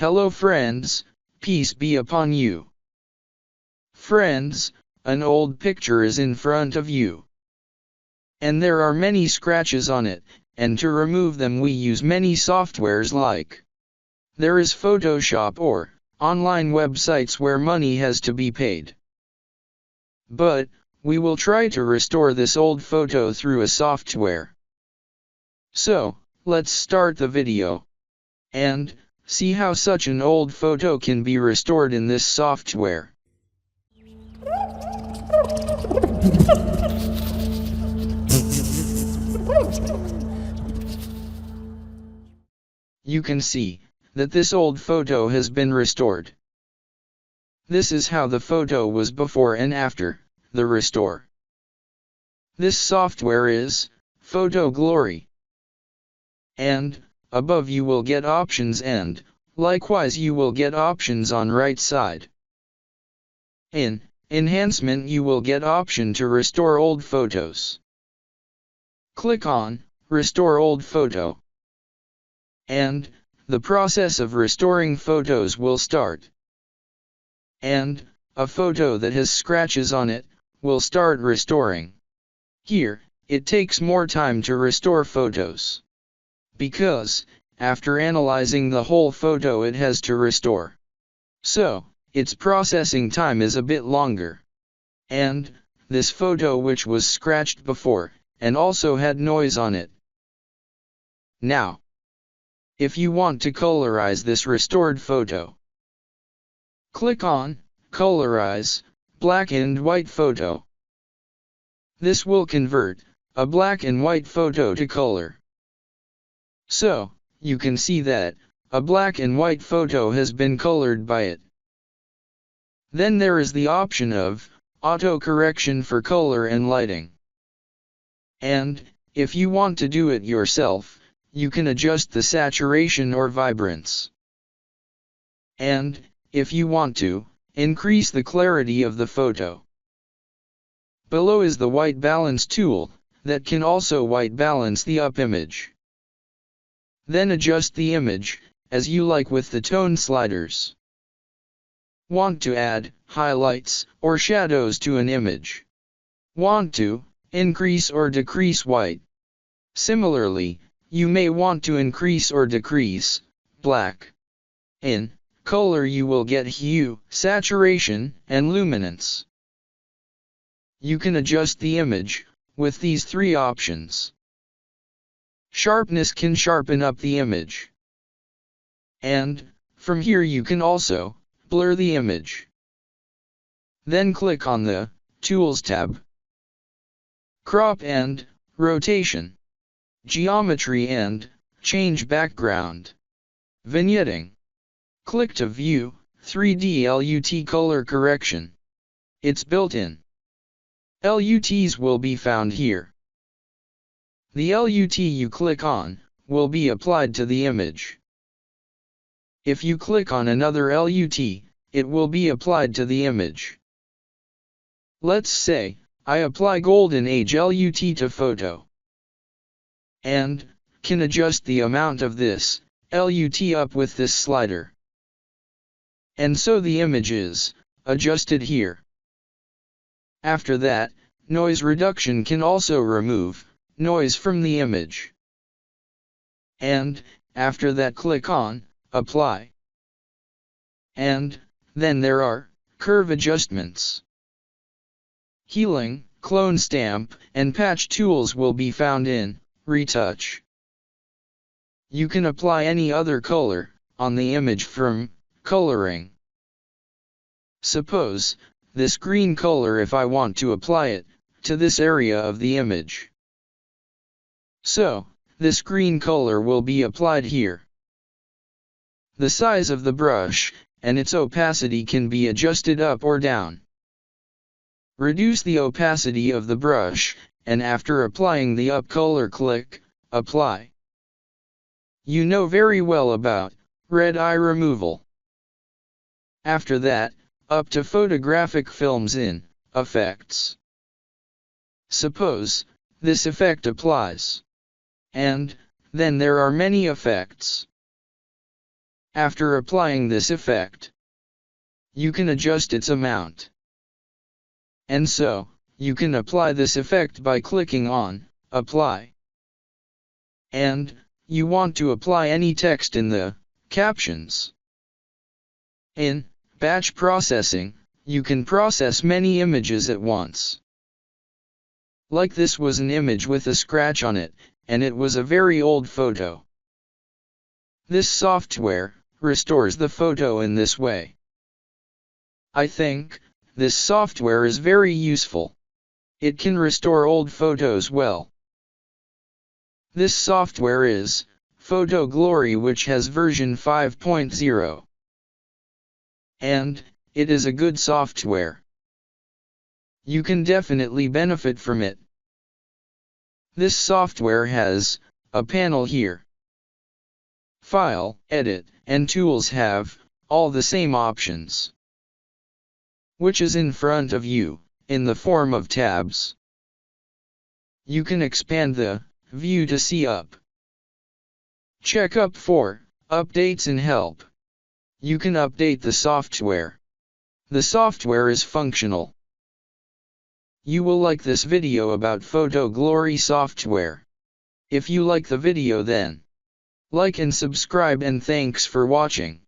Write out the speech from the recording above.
Hello friends, peace be upon you. Friends, an old picture is in front of you. And there are many scratches on it, and to remove them we use many softwares like there is Photoshop or online websites where money has to be paid. But we will try to restore this old photo through a software. So, let's start the video and see how such an old photo can be restored in this software. You can see that this old photo has been restored. This is how the photo was before and after the restore. This software is PhotoGlory. And above you will get options, and likewise you will get options on right side. In enhancement you will get option to restore old photos. Click on restore old photo. And the process of restoring photos will start. And a photo that has scratches on it will start restoring. Here, it takes more time to restore photos, because after analyzing the whole photo it has to restore. So, its processing time is a bit longer. And this photo which was scratched before, and also had noise on it. Now, if you want to colorize this restored photo, click on Colorize, Black and White Photo. This will convert a black and white photo to color. So, you can see that a black and white photo has been colored by it. Then there is the option of auto correction for color and lighting. And if you want to do it yourself, you can adjust the saturation or vibrance. And if you want to increase the clarity of the photo. Below is the white balance tool that can also white balance the up image. Then adjust the image as you like with the tone sliders. Want to add highlights or shadows to an image? Want to increase or decrease white? Similarly, you may want to increase or decrease black. In color you will get hue, saturation, and luminance. You can adjust the image with these three options. Sharpness can sharpen up the image. And from here you can also blur the image. Then click on the Tools tab. Crop and Rotation. Geometry and Change Background. Vignetting. Click to view 3D LUT color correction. It's built in. LUTs will be found here. The LUT you click on will be applied to the image. If you click on another LUT, it will be applied to the image. Let's say I apply Golden Age LUT to photo. And can adjust the amount of this LUT up with this slider. And so the image is adjusted here. After that, noise reduction can also remove noise from the image. And after that click on Apply. And then there are curve adjustments. Healing, clone stamp, and patch tools will be found in Retouch. You can apply any other color on the image from Coloring. Suppose this green color if I want to apply it to this area of the image. So, this green color will be applied here. The size of the brush and its opacity can be adjusted up or down. Reduce the opacity of the brush, and after applying the up color click Apply. You know very well about red eye removal. After that, up to photographic films in Effects. Suppose this effect applies. And then there are many effects. After applying this effect, you can adjust its amount. And so, you can apply this effect by clicking on Apply. And, you want to apply any text in the captions. In batch processing, you can process many images at once. Like this was an image with a scratch on it, and it was a very old photo. This software restores the photo in this way. I think this software is very useful. It can restore old photos well. This software is PhotoGlory, which has version 5.0. And it is a good software. You can definitely benefit from it. This software has a panel here. File, Edit, and Tools have all the same options, which is in front of you, in the form of tabs. You can expand the view to see up. Check up for updates and help. You can update the software. The software is functional. You will like this video about PhotoGlory software. If you like the video, then like and subscribe, and thanks for watching.